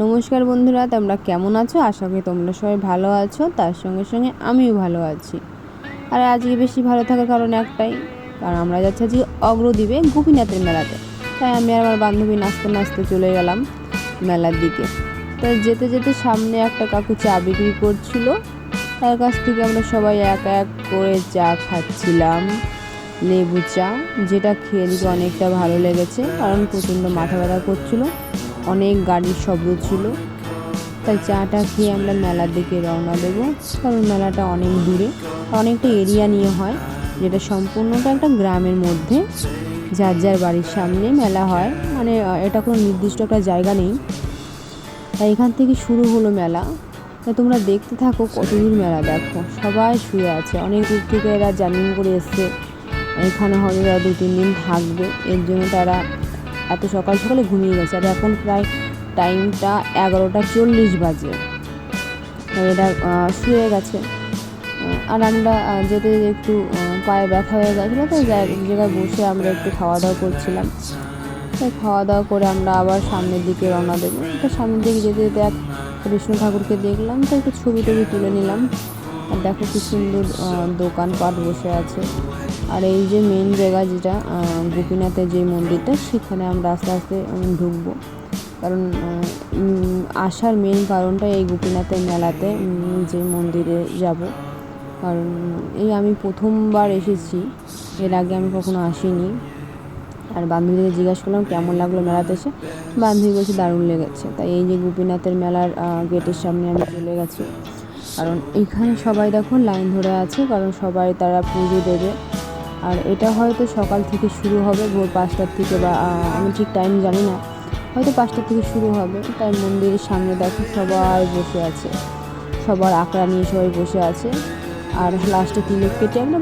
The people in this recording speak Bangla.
নমস্কার বন্ধুরা, তোমরা কেমন আছো? আশা করি তোমরা সবাই ভালো আছো। তার সঙ্গে সঙ্গে আমিও ভালো আছি। আর আজকে বেশি ভালো থাকার কারণ একটাই, কারণ আমরা যাচ্ছি আজকে অগ্রদ্বীপে গোপীনাথের মেলাতে। তাই আমি আর আমার বান্ধবী নাচতে নাচতে চলে গেলাম মেলার দিকে। তো যেতে যেতে সামনে একটা কাকু চা বিক্রি করছিল, তার কাছ থেকে আমরা সবাই এক এক করে চা খাচ্ছিলাম, লেবু চা, যেটা খেয়ে দিকে অনেকটা ভালো লেগেছে, কারণ প্রচণ্ড মাথা ব্যথা করছিলো, অনেক গাড়ির শব্দ ছিল। তাই চাটা খেয়ে আমরা মেলার দিকে রওনা দেবো, কারণ মেলাটা অনেক দূরে, অনেকটা এরিয়া নিয়ে হয়, যেটা সম্পূর্ণটা একটা গ্রামের মধ্যে, যার যার বাড়ির সামনে মেলা হয়। মানে এটা কোনো নির্দিষ্ট একটা জায়গা নেই। তাই এখান থেকে শুরু হলো মেলা। তাই তোমরা দেখতে থাকো কত দূর মেলা। দেখো সবাই শুয়ে আছে, অনেক দূর থেকে এরা জার্নি করে এসছে, এখানে হয়তো তারা 2-3 দিন থাকবে, এর জন্য তারা এত সকাল সকালে ঘুমিয়ে গেছে। আর এখন প্রায় টাইমটা 11টা 40 বাজে, এরা শুয়ে গেছে। আর আমরা যেতে একটু পায়ে ব্যথা হয়ে গেছিলো, তাই জায়গায় বসে আমরা একটু খাওয়া দাওয়া করছিলাম। তাই খাওয়া দাওয়া করে আমরা আবার সামনের দিকে রওনা দেবো। তো সামনের দিকে যেতে যেতে এক কৃষ্ণ ঠাকুরকে দেখলাম, তো একটু ছবি টবি তুলে নিলাম। আর দেখো কি সুন্দর দোকানপাট বসে আছে। আর এই যে মেন জায়গা, যেটা গোপীনাথের যে মন্দিরটা, সেখানে আমরা আস্তে আস্তে ঢুকবো। কারণ আসার মেন কারণটা এই গোপীনাথের মেলাতে যে মন্দিরে যাব। কারণ এই আমি প্রথমবার এসেছি, এর আগে আমি কখনো আসিনি। আর বান্ধবীকে জিজ্ঞাসা করলাম কেমন লাগলো মেলাতে এসে, বান্ধবী বলছে দারুণ লেগেছে। তাই এই যে গোপীনাথের মেলার গেটের সামনে আমি চলে গেছি। কারণ এখানে সবাই দেখো লাইন ধরে আছে, কারণ সবাই তারা পুজো দেবে। আর এটা হয়তো সকাল থেকে শুরু হবে, ভোর 5টার থেকে, বা আমি ঠিক টাইম জানি না, হয়তো 5টার থেকে শুরু হবে। তাই মন্দিরের সামনে দেখো সবাই বসে আছে, সবার আঁকড়া নিয়ে সবাই বসে আছে। আর লাস্টে তিলক কেটে আমরা